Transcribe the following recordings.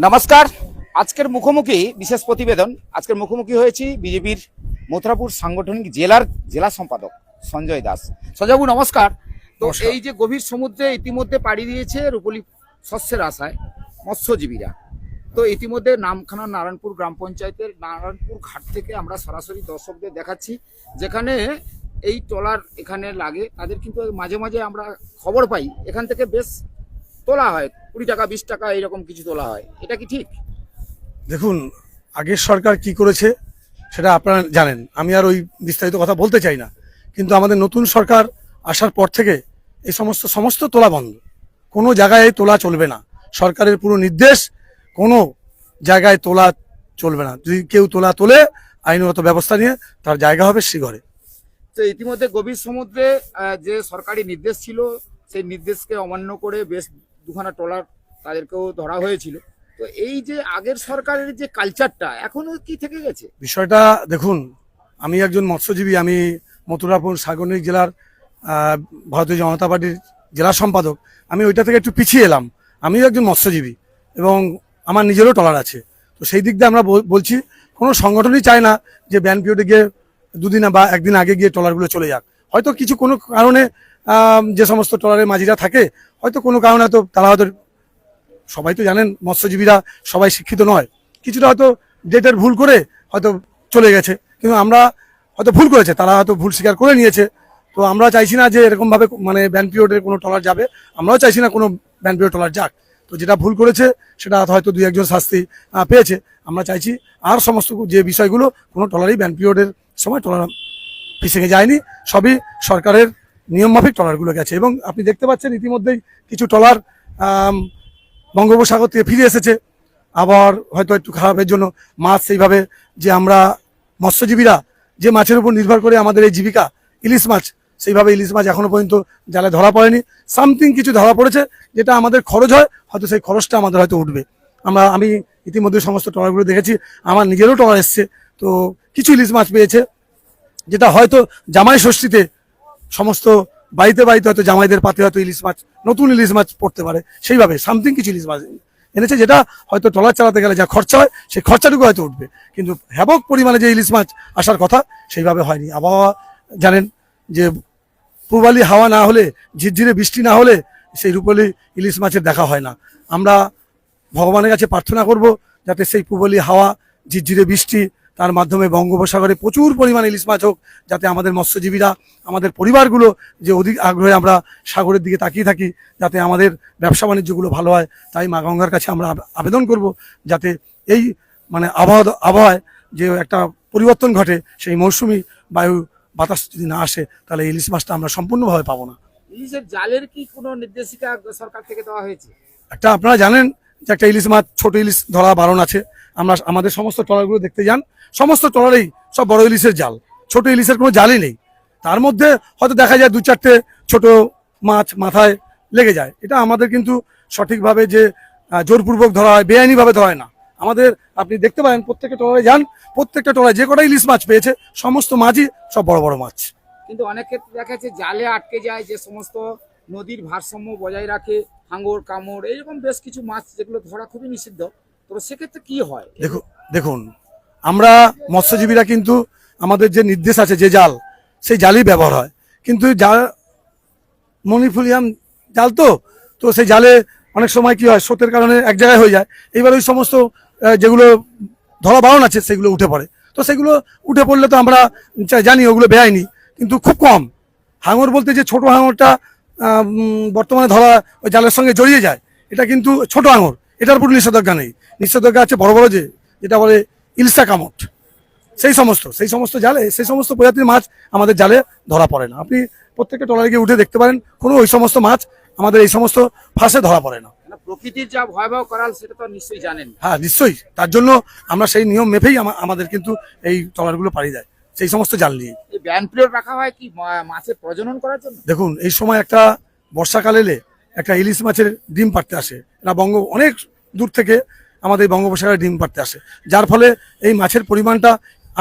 নমস্কার। আজকের মুখোমুখি বিশেষ প্রতিবেদন। আজকের মুখোমুখি হয়েছি বিজেপির মথুরাপুর সাংগঠনিক জেলা সম্পাদক সঞ্জয় দাস। সঞ্জয়বাবু নমস্কার। তো এই যে গভীর সমুদ্রে ইতিমধ্যে পাড়ি দিয়েছে রূপলী শস্যের আশায় মৎস্যজীবীরা, তো ইতিমধ্যে নামখানা নারায়ণপুর গ্রাম পঞ্চায়েতের নারায়ণপুর ঘাট থেকে আমরা সরাসরি দর্শকদের দেখাচ্ছি, যেখানে এই ট্রলার এখানে লাগে তাদের, কিন্তু মাঝে মাঝে আমরা খবর পাই এখান থেকে বেশ তোলা হয় 20 টাকা 20 টাকা এরকম কিছু তোলা হয়। এটা কি ঠিক? দেখুন, আগের সরকার কি করেছে সেটা আপনারা জানেন, আমি আর ওই বিস্তারিত কথা বলতে চাই না। কিন্তু আমাদের নতুন সরকার আসার পর থেকে এই সমস্ত তোলা বন্ধ। কোনো জায়গায় তোলা চলবে না। সরকারের পুরো নির্দেশ, কোনো জায়গায় তোলা চলবে না। যদি কেউ তোলা তোলে, আইনগত ব্যবস্থা নিয়ে তার জায়গা হবে শ্রীঘরে। তো ইতিমধ্যে গভীর সমুদ্রে যে সরকারি নির্দেশ ছিল সেই নির্দেশকে অমান্য করে বেশ দুখানা ট্রলার তাদেরকেও ধরা হয়েছিল। তো এই যে আগের সরকারের যে কালচারটা এখনো কি থেকে গেছে? বিষয়টা দেখুন, আমি একজন মৎস্যজীবী, আমি মথুরাপুর সাংগঠনিক জেলার ভারতীয় জনতা পার্টির জেলা সম্পাদক। আমি ওইটা থেকে একটু পিছিয়ে এলাম। আমিও একজন মৎস্যজীবী এবং আমার নিজেরও ট্রলার আছে। তো সেই দিক দিয়ে আমরা বলছি, কোনো সংগঠনই চায় না যে ব্যান পিরিয়ডে গিয়ে দুদিন বা একদিন আগে গিয়ে ট্রলারগুলো চলে যাক। হয়তো কোনো কারণে যে সমস্ত ট্রলারের মাঝিরা থাকে, হয়তো কোনো কারণে হয়তো তারা হয়তো, সবাই তো জানেন মৎস্যজীবীরা সবাই শিক্ষিত নয়, কিছুটা হয়তো ডেটের ভুল করে হয়তো চলে গেছে। কিন্তু আমরা হয়তো ভুল করেছে, তারা হয়তো ভুল স্বীকার করে নিয়েছে। তো আমরা চাইছি না যে এরকমভাবে মানে ব্যান পিরিয়ডের কোনো ট্রলার যাবে, আমরাও চাইছি না কোনো ব্যান পিরিয়ড ট্রলার যাক। তো যেটা ভুল করেছে সেটা হয়তো 2-1 জন শাস্তি পেয়েছে। আমরা চাইছি আর সমস্ত যে বিষয়গুলো, কোনো ট্রলারই ব্যান পিরিয়ডের সময় ট্রলার পিছিয়ে যায়নি, সবই সরকারের নিয়মমাফিক ট্রলারগুলো গেছে। এবং আপনি দেখতে পাচ্ছেন ইতিমধ্যেই কিছু ট্রলার বঙ্গোপসাগর থেকে ফিরে এসেছে। আবার হয়তো একটু খারাপের জন্য মাছ সেইভাবে, যে আমরা মৎস্যজীবীরা যে মাছের উপর নির্ভর করে আমাদের এই জীবিকা, ইলিশ মাছ, সেইভাবে ইলিশ মাছ এখনো পর্যন্ত জালে ধরা পড়েনি। সামথিং কিছু ধরা পড়েছে, যেটা আমাদের খরচ হয়, হয়তো সেই খরচটা আমাদের হয়তো উঠবে। আমি ইতিমধ্যে সমস্ত ট্রলারগুলো দেখেছি, আমার নিজেরও ট্রলার এসছে। তো কিছু ইলিশ মাছ পেয়েছে, যেটা হয়তো জামাই ষষ্ঠীতে সমস্ত বাড়িতে বাড়িতে হয়তো জামাইদের পাতে হয়তো ইলিশ মাছ, নতুন ইলিশ মাছ পড়তে পারে, সেইভাবে সামথিং কিছু ইলিশ মাছ এনেছে, যেটা হয়তো ট্রলার চালাতে গেলে যা খরচা হয় সেই খরচাটুকু হয়তো উঠবে। কিন্তু ব্যাপক পরিমাণে যে ইলিশ মাছ আসার কথা সেইভাবে হয়নি। আবহাওয়া জানেন যে পূর্বালি হাওয়া না হলে, ঝিরঝিরে বৃষ্টি না হলে সেই রূপালী ইলিশ মাছের দেখা হয় না। আমরা ভগবানের কাছে প্রার্থনা করব যাতে সেই পূর্বালি হাওয়া, ঝিরঝিরে বৃষ্টি, তার মাধ্যমে বঙ্গোপসাগরে প্রচুর পরিমাণে ইলিশ মাছ হোক, যাতে আমাদের মৎস্যজীবীরা, আমাদের পরিবারগুলো যে অধিক আগ্রহে আমরা সাগরের দিকে তাকিয়ে থাকি, যাতে আমাদের ব্যবসা বাণিজ্যগুলো ভালো হয়। তাই মা গঙ্গার কাছে আমরা আবেদন করব যাতে এই মানে আবহাওয়ায় যে একটা পরিবর্তন ঘটে, সেই মৌসুমি বায়ু বাতাস যদি না আসে, তাহলে ইলিশ মাছটা আমরা সম্পূর্ণভাবে পাবো না। ইলিশের জালের কি কোনো নির্দেশিকা সরকার থেকে দেওয়া হয়েছে? একটা আপনারা জানেন যে একটা ইলিশ মাছ, ছোট ইলিশ ধরা বারণ আছে। আমরা আমাদের সমস্ত ট্রলারগুলো দেখতে যান, সমস্ত ট্রলারেই সব বড় ইলিশের জাল, ছোট ইলিশের কোনো জালই নেই। তার মধ্যে হয়তো দেখা যায় 2-4টে ছোট মাছ মাথায় লেগে যায়। এটা আমাদের কিন্তু সঠিকভাবে যে জোরপূর্বক ধরা হয়, বেআইনিভাবে ধরা হয় না আমাদের। আপনি দেখতে পারেন প্রত্যেকটা ট্রলারে যান, প্রত্যেকটা ট্রলারে যে কটা ইলিশ মাছ পেয়েছে সমস্ত মাছই সব বড় বড় মাছ। কিন্তু অনেক ক্ষেত্রে দেখা যাচ্ছে জালে আটকে যায়, যে সমস্ত নদীর ভারসাম্য বজায় রাখে, হাঙর, কামড়, এইরকম বেশ কিছু মাছ যেগুলো ধরা খুবই নিষিদ্ধ। তো সেক্ষেত্রে কি হয়? দেখুন, আমরা মৎস্যজীবীরা কিন্তু আমাদের যে নির্দেশ আছে, যে জাল, সেই জালই ব্যবহার হয়। কিন্তু জাল মনিফুলিয়াম জাল, তো সেই জালে অনেক সময় কি হয়, স্রোতের কারণে এক জায়গায় হয়ে যায়। এইবার ওই সমস্ত যেগুলো ধরা বারণ আছে সেগুলো উঠে পড়ে। তো সেগুলো উঠে পড়লে তো আমরা জানি ওগুলো বেআইনি, কিন্তু খুব কম। হাঙর বলতে যে ছোট হাঙরটা বর্তমানে ধরা ওই জালের সঙ্গে জড়িয়ে যায়, এটা কিন্তু ছোট হাঙর, এটার উপর নিষেধাজ্ঞা নেই। নিষেধাজ্ঞা আছে বড় বড় যেটা বলে ইলসা কামট, সেই সমস্ত জালে, সেই সমস্ত প্রজাতির মাছ আমাদের জালে ধরা পড়ে না। আপনি প্রত্যেকটা ট্রলারে গিয়ে উঠে দেখতে পারেন, কোনো ওই সমস্ত মাছ আমাদের এই সমস্ত ফাঁসে ধরা পড়ে না। প্রকৃতির যা ভয়াবহ করাল সেটা তো নিশ্চয়ই জানেন। হ্যাঁ, নিশ্চয়ই। তার জন্য আমরা সেই নিয়ম মেপেই আমাদের কিন্তু এই ট্রলারগুলো পাড়ি দেয়, সেই সমস্ত জাল নিয়ে। এই ব্যান পিরিয়ড রাখা হয় কি মাছের প্রজনন করার জন্য? দেখুন, এই সময় একটা বর্ষাকাল এলে একটা ইলিশ মাছের ডিম পাড়তে আসে। এরা অনেক দূর থেকে আমাদের বঙ্গোপসাগরে ডিম পাড়তে আসে, যার ফলে এই মাছের পরিমাণটা,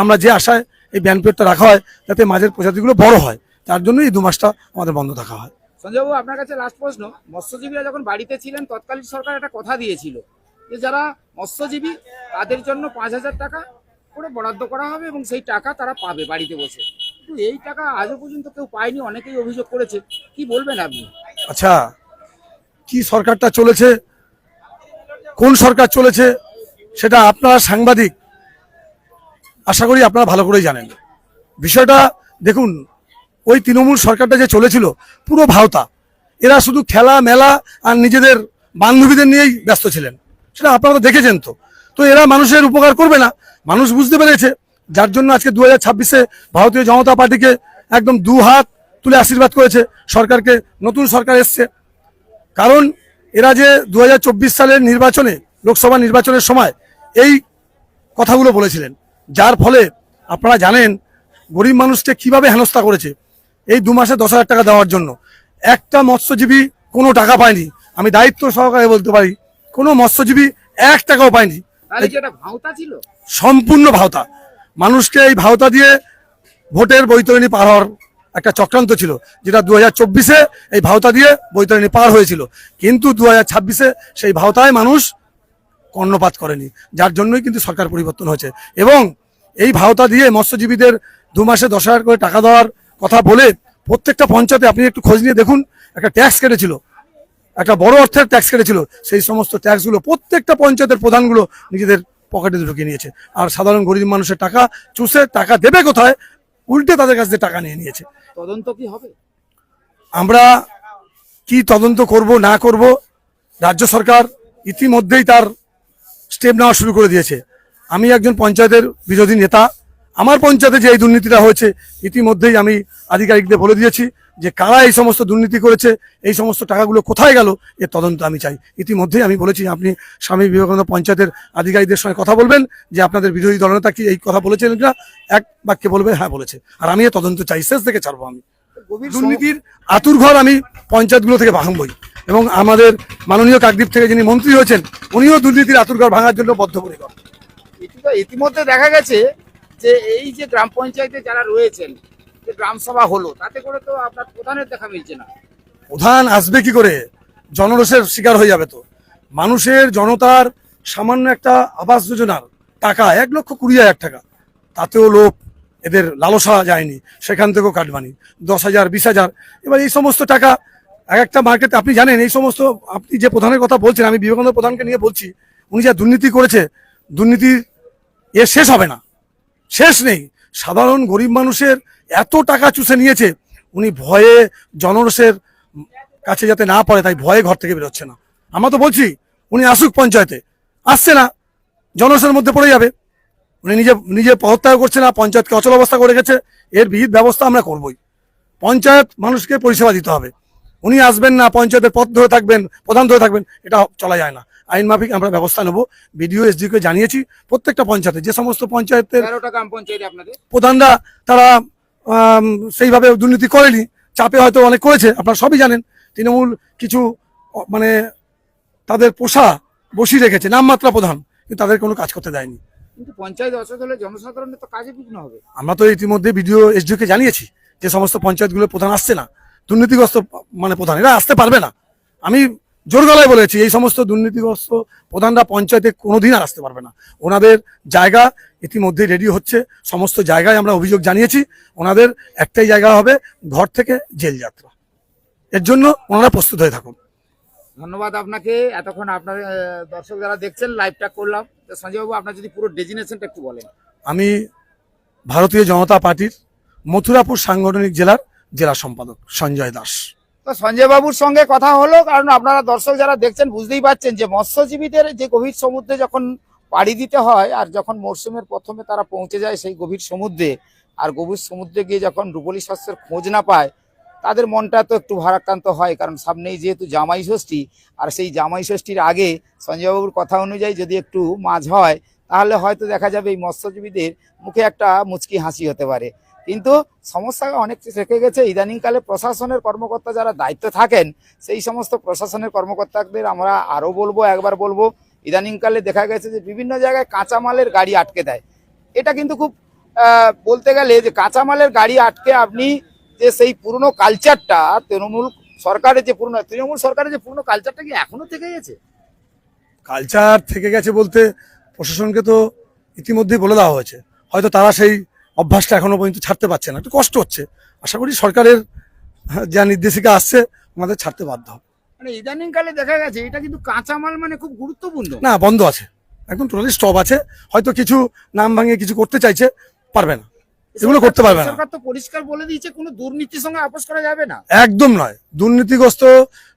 আমরা যে আশায় এই ব্যান পিরিয়ডটা রাখা হয় যাতে মাছের প্রজাতিগুলো বড় হয়, তার জন্য এই 2 মাসটা আমাদের বন্ধ থাকা হয়। সঞ্জয়বাবু, আপনার কাছে লাস্ট প্রশ্ন। মৎস্যজীবীরা যখন বাড়িতে ছিলেন তৎকালীন সরকার একটা কথা দিয়েছিল যে যারা মৎস্যজীবী তাদের জন্য 5,000 টাকা করে বরাদ্দ করা হবে এবং সেই টাকা তারা পাবে বাড়িতে বসে। কিন্তু এই টাকা আজও পর্যন্ত কেউ পায়নি, অনেকেই অভিযোগ করেছে। কি বলবেন আপনি? আচ্ছা, কি সরকারটা চলেছে, কোন সরকার চলেছে সেটা আপনারা সাংবাদিক আশা করি আপনারা ভালো করেই জানেন। বিষয়টা দেখুন, ওই তৃণমূল সরকারটা যে চলেছিল পুরো ভাওতা, এরা শুধু খেলা মেলা আর নিজেদের বান্ধবীদের নিয়েই ব্যস্ত ছিলেন, সেটা আপনারা তো দেখেছেন। তো এরা মানুষের উপকার করবে না, মানুষ বুঝতে পেরেছে, যার জন্য আজকে 2026-এ ভারতীয় জনতা পার্টিকে একদম দু হাত তুলে আশীর্বাদ করেছে সরকারকে, নতুন সরকার এসছে। কারণ এরা যে 2024 সালের নির্বাচনে, লোকসভা নির্বাচনের সময় এই কথাগুলো বলেছিলেন, যার ফলে আপনারা জানেন গরিব মানুষকে কিভাবে হেনস্থা করেছে। এই 2 মাসে 10,000 টাকা দেওয়ার জন্য একটা মৎস্যজীবী কোনো টাকা পায়নি। আমি দায়িত্ব সহকারে বলতে পারি, কোনো মৎস্যজীবী 1 টাকাও পায়নি। তাহলে কি এটা ভাওতা ছিল? সম্পূর্ণ ভাওতা। মানুষকে এই ভাওতা দিয়ে ভোটের বৈতরণী পার হওয়ার একটা চক্রান্ত ছিল, যেটা 2024-এ এই ভাওতা দিয়ে বৈতরণী পার হয়েছিল। কিন্তু 2026-এ সেই ভাওতায় মানুষ কর্ণপাত করেনি, যার জন্যই কিন্তু সরকার পরিবর্তন হয়েছে। এবং এই ভাওতা দিয়ে মৎস্যজীবীদের 2 মাসে 10,000 করে টাকা দেওয়ার কথা বলে প্রত্যেকটা পঞ্চায়েতে আপনি একটু খোঁজ নিয়ে দেখুন, একটা ট্যাক্স কেটেছিল, একটা বড় অর্থের ট্যাক্স কেটেছিল। সেই সমস্ত ট্যাক্সগুলো প্রত্যেকটা পঞ্চায়েতের প্রধানগুলো নিজেদের পকেটে ঢুকিয়ে নিয়েছে, আর সাধারণ গরিব মানুষের টাকা চুষে টাকা দেবে কোথায়, উল্টে তাদের কাছ থেকে টাকা নিয়ে নিয়েছে। তদন্ত কি হবে? আমরা কি তদন্ত করব না করব, রাজ্য সরকার ইতিমধ্যেই তার স্টেপ নেওয়া শুরু করে দিয়েছে। আমি একজন পঞ্চায়েতের বিরোধী নেতা, আমার পঞ্চায়েতে যে এই দুর্নীতিটা হয়েছে ইতিমধ্যেই আমি আধিকারিকদের বলে দিয়েছি যে কারা এই সমস্ত দুর্নীতি করেছে, এই সমস্ত টাকাগুলো কোথায় গেল, এর তদন্ত আমি চাই। ইতিমধ্যেই আমি বলেছি, আপনি স্বামী বিবেকানন্দ পঞ্চায়েতের আধিকারিকদের সঙ্গে কথা বলবেন যে আপনাদের বিরোধী দলনেতা কি এই কথা বলেছিলেন কিনা, এক বাক্যে বলবে হ্যাঁ বলেছে, আর আমি এর তদন্ত চাই, শেষ থেকে ছাড়বো। আমি দুর্নীতির আতুরঘর আমি পঞ্চায়েতগুলো থেকে ভাঙবই, এবং আমাদের মাননীয় কাকদ্বীপ থেকে যিনি মন্ত্রী হয়েছেন উনিও দুর্নীতির আতুরঘর ভাঙার জন্য বদ্ধপরিকর। ইতিমধ্যে দেখা গেছে যে এই যে গ্রাম পঞ্চায়েতে যারা রয়েছেন, যে গ্রাম সভা হলো, তাতে করে তো আপনার প্রধানের দেখা মিলছে না। প্রধান আসবে কি করে? জনরোষের শিকার হয়ে যাবে তো। মানুষের, জনতার সামান্য একটা আবাস যোজনার টাকা 1,20,000 টাকা, তাতেও লোক, এদের লালসা যায়নি, সেখান থেকেও কাটবানি 10,000 20,000। এবার এই সমস্ত টাকা এক একটা মার্কেটে, আপনি জানেন এই সমস্ত, আপনি যে প্রধানের কথা বলছেন, আমি বিবেকানন্দ প্রধানকে নিয়ে বলছি, উনি যা দুর্নীতি করেছে, দুর্নীতি শেষ হবে না, শেষ নেই। সাধারণ গরিব মানুষের এত টাকা চুষে নিয়েছে, উনি ভয়ে জনরোষের কাছে যাতে না পড়ে তাই ভয়ে ঘর থেকে বেরোচ্ছে না। আমরা তো বলছি উনি আসুক পঞ্চায়েতে, আসছে না, জনরোষের মধ্যে পড়ে যাবে। উনি নিজে পদত্যাগ করছে না, পঞ্চায়েতকে অচল অবস্থা করে গেছে। এর বিহিত ব্যবস্থা আমরা করবই। পঞ্চায়েত মানুষকে পরিষেবা দিতে হবে। উনি আসবেন না, পঞ্চায়েতের পদ ধরে থাকবেন, প্রধান ধরে থাকবেন, এটা চলা যায় না। আইন মাফিক আমরা ব্যবস্থা নেব। বিডিও এসডিকে জানিয়েছি, প্রত্যেকটা পঞ্চায়েতে, যে সমস্ত পঞ্চায়েতের 13টা গ্রাম পঞ্চায়েতে আপনাদের প্রধানরা তারা সেইভাবে দুর্নীতি করেনি, চাপে হয়তো অনেক করেছে, আপনারা সবই জানেন। তৃণমূল কিছু মানে তাদের পোষা বসিয়ে রেখেছে, নামমাত্রা প্রধান, কিন্তু তাদের কোনো কাজ করতে দেয়নি। কিন্তু পঞ্চায়েত অসৎ হলে জনসাধারণের তো কাজে বিঘ্ন হবে। আমরা তো ইতিমধ্যে বিডিও এসডিওকে জানিয়েছি যে সমস্ত পঞ্চায়েতগুলো প্রধান আসছে না, দুর্নীতিগ্রস্ত মানে প্রধান, এরা আসতে পারবে না। আমি জোর গলায় বলেছি, এই সমস্ত দুর্নীতিগ্রস্ত প্রধানরা পঞ্চায়েতে কোনোদিন আর আসতে পারবে না। ওনাদের জায়গা ইতিমধ্যে রেডি হচ্ছে, সমস্ত জায়গায় আমরা অভিযোগ জানিয়েছি। ওনাদের একটাই জায়গা হবে, ঘর থেকে জেল যাত্রা। এর জন্য ওনারা প্রস্তুত হয়ে থাকুন। ধন্যবাদ আপনাকে। এতক্ষণ আপনার দর্শক যারা দেখছেন, লাইভটা করলাম। সঞ্জয়বাবু, আপনার যদি পুরো ডেজিনেশনটা একটু বলেন। আমি ভারতীয় জনতা পার্টির মথুরাপুর সাংগঠনিক জেলার জেলা সম্পাদক সঞ্জয় দাস। তো সঞ্জয় বাবুর সঙ্গে কথা হলো, কারণ আপনারা দর্শক যারা দেখছেন বুঝতেই পারছেন যে মৎস্যজীবীদের যে গভীর সমুদ্রে যখন পাড়ি দিতে হয়, আর যখন মরশুমের প্রথমে তারা পৌঁছে যায় সেই গভীর সমুদ্রে, আর গভীর সমুদ্রে গিয়ে যখন রূপলী শস্যের খোঁজ না পায়, তাদের মনটা তো একটু ভারাক্রান্ত হয়। কারণ সামনেই যেহেতু জামাই ষষ্ঠী, আর সেই জামাই ষষ্ঠীর আগে সঞ্জয়বাবুর কথা অনুযায়ী যদি একটু মাছ হয়, তাহলে হয়তো দেখা যাবে এই মৎস্যজীবীদের মুখে একটা মুচকি হাসি হতে পারে। কিন্তু সমস্যা অনেক থেকে গেছে। ইদানিংকালে প্রশাসনের কর্মকর্তা যারা দায়িত্ব থাকেন, সেই সমস্ত প্রশাসনের কর্মকর্তাদের আমরা আরও বলবো, একবার বলবো, ইদানিংকালে দেখা গেছে যে বিভিন্ন জায়গায় কাঁচামালের গাড়ি আটকে দেয়। এটা কিন্তু খুব বলতে গেলে যে কাঁচামালের গাড়ি আটকে আপনি যে সেই পুরনো কালচারটা, তৃণমূল সরকারের যে পুরনো কালচারটা কি এখনো থেকে গেছে? কালচার থেকে গেছে বলতে প্রশাসনকে তো ইতিমধ্যেই বলে দেওয়া হয়েছে, হয়তো তারা সেই অভ্যাসটা এখনো পর্যন্ত ছাড়তে পারছে না, একটু কষ্ট হচ্ছে। আশা করি সরকারের যা নির্দেশিকা আসছে আমাদের ছাড়তে বাধ্য হবে। মানে ইদানিং কালে দেখা গেছে এটা কিন্তু কাঁচামাল মানে খুব গুরুত্বপূর্ণ। না, বন্ধ আছে, একদম টোটালি স্টপ আছে। হয়তো কিছু নাম ভাঙিয়ে কিছু করতে চাইছে, পারবে না, এগুলো করতে পারবে না। সরকার তো পরিষ্কার বলে দিয়েছে কোনো দুর্নীতির সঙ্গে আপোষ করা যাবে না। একদম নয়, দুর্নীতিগ্রস্ত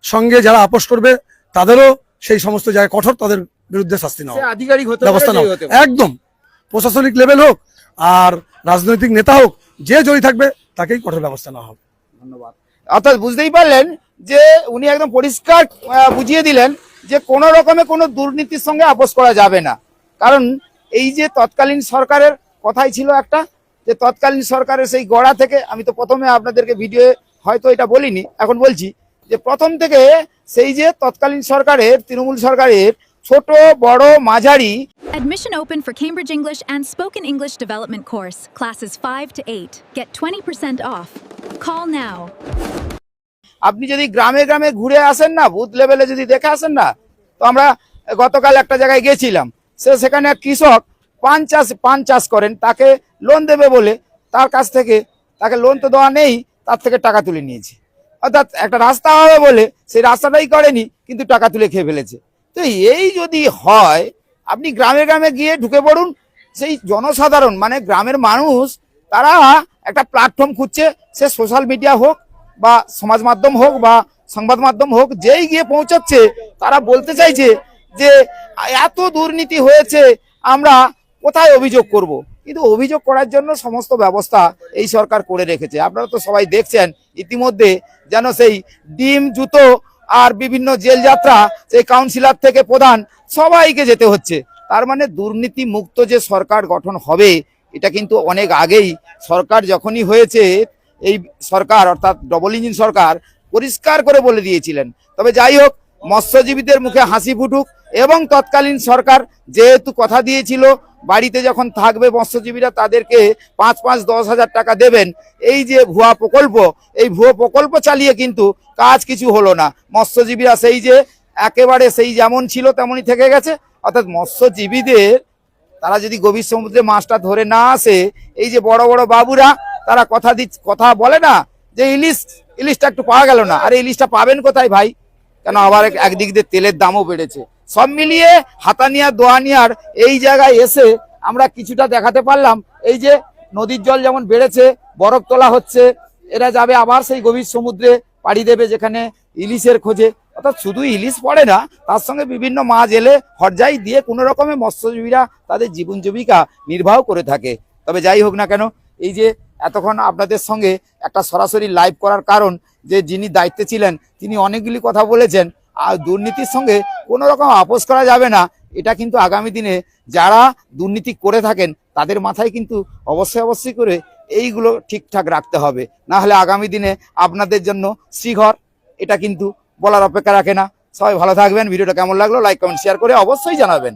সঙ্গে যারা আপোষ করবে তাদেরও সেই সমস্ত জায়গায় কঠোর, তাদের বিরুদ্ধে শাস্তি নেওয়া সে আধিকারিক হতে ব্যবস্থা পারে, নেওয়া যেই হতে পারে। একদম প্রশাসনিক লেভেল হোক আর রাজনৈতিক নেতা হোক, যে জড়িত থাকবে তাকেই কঠোর ব্যবস্থা নেওয়া হবে। ধন্যবাদ। অর্থাৎ বুঝতেই পারলেন যে উনি একদম পরিষ্কার বুঝিয়ে দিলেন যে কোনো রকমে কোনো দুর্নীতির সঙ্গে আপোষ করা যাবে না। কারণ এই যে তৎকালীন সরকারের কথাই ছিল একটা, যে তৎকালীন সরকারের সেই গড়া থেকে, আমি তো প্রথমে আপনাদেরকে ভিডিও হয়তো এটা বলিনি, এখন বলছি যে প্রথম থেকে সেই যে তৎকালীন সরকারের, তৃণমূল সরকারের ছোট বড় মাঝারি Admission open for Cambridge English and Spoken English Development course, classes 5 to 8. Get 20% off. Call now. আপনি যদি গ্রামে গ্রামে ঘুরে আসেন না, বুথ লেভেলে যদি দেখে আসেন না, তো আমরা গতকাল একটা জায়গায় গেছিলাম, সেখানে এক কৃষক পান চাষ করেন, তাকে লোন দেবে বলে তার কাছ থেকে, তাকে লোন তো দেওয়া নেই, তার থেকে টাকা তুলে নিয়েছে। অর্থাৎ একটা রাস্তা হবে বলে সেই রাস্তাটাই করেনি, কিন্তু টাকা তুলে খেয়ে ফেলেছে। তো এই যদি হয়, আপনি গ্রামে গ্রামে গিয়ে ঢুকে পড়ুন, সেই জনসাধারণ মানে গ্রামের মানুষ, তারা একটা প্ল্যাটফর্ম খুঁজছে, সে সোশ্যাল মিডিয়া হোক বা সমাজ মাধ্যম হোক বা সংবাদ মাধ্যম হোক, যেই গিয়ে পৌঁছাচ্ছে, তারা বলতে চাইছে যে এত দুর্নীতি হয়েছে, আমরা কোথায় অভিযোগ করব। কিন্তু অভিযোগ করার জন্য সমস্ত ব্যবস্থা এই সরকার করে রেখেছে। আপনারা তো সবাই দেখছেন ইতিমধ্যে, যেন সেই ডিম জুতো আর বিভিন্ন জেল যাত্রা, সেই কাউন্সিলর থেকে প্রধান সবাইকে যেতে হচ্ছে। তার মানে দুর্নীতি মুক্ত যে সরকার গঠন হবে, এটা কিন্তু অনেক আগেই সরকার যখনই হয়েছে, এই সরকার অর্থাৎ ডবল ইঞ্জিন সরকার পরিষ্কার করে বলে দিয়েছিলেন। তবে যাই হোক, মৎস্যজীবীদের মুখে হাসি ফুটুক, এবং তৎকালীন সরকার যেহেতু কথা দিয়েছিল বাড়িতে যখন থাকবে মৎস্যজীবীরা তাদেরকে 5-10 হাজার টাকা দেবেন, এই যে ভুয়া প্রকল্প, এই ভুয়া প্রকল্প চালিয়ে কিন্তু কাজ কিছু হলো না। মৎস্যজীবীরা সেই যে একেবারে সেই যেমন ছিল তেমনই থেকে গেছে। অর্থাৎ মৎস্যজীবীদের, তারা যদি গভীর সমুদ্রে মাছটা ধরে না আসে, এই যে বড় বড় বাবুরা তারা কথা বলে না যে ইলিশটা একটু পাওয়া গেল না, আরে ইলিশটা পাবেন কোথায় ভাই? কেন আবার একদিক দিয়ে তেলের দামও বেড়েছে। সব মিলিয়ে হাতানিয়া দোয়ানিয়ার এই জায়গায় এসে আমরা কিছুটা দেখাতে পারলাম। এই যে নদীর জল যেমন বেড়েছে, বরফ তোলা হচ্ছে, এরা যাবে আবার সেই গভীর সমুদ্রে পাড়ি দেবে, যেখানে ইলিশের খোঁজে। অর্থাৎ শুধু ইলিশ পড়ে না, তার সঙ্গে বিভিন্ন মাছ এলে হরজাই দিয়ে কোনো রকমে মৎস্যজীবীরা তাদের জীবন জীবিকা নির্বাহ করে থাকে। তবে যাই হোক না কেন, এই যে এতক্ষণ আপনাদের সঙ্গে একটা সরাসরি লাইভ করার কারণ, যে যিনি দায়িত্বে ছিলেন তিনি অনেকগুলি কথা বলেছেন, আর দুর্নীতির সঙ্গে কোনো রকম আপোষ করা যাবে না। এটা কিন্তু আগামী দিনে যারা দুর্নীতি করে থাকেন তাদের মাথায় কিন্তু অবশ্যই করে এইগুলো ঠিকঠাক রাখতে হবে, না হলে আগামী দিনে আপনাদের জন্য শ্রীঘর, এটা কিন্তু বলার অপেক্ষা রাখে না। সবাই ভালো থাকবেন। ভিডিওটা কেমন লাগলো লাইক কমেন্ট শেয়ার করে অবশ্যই জানাবেন।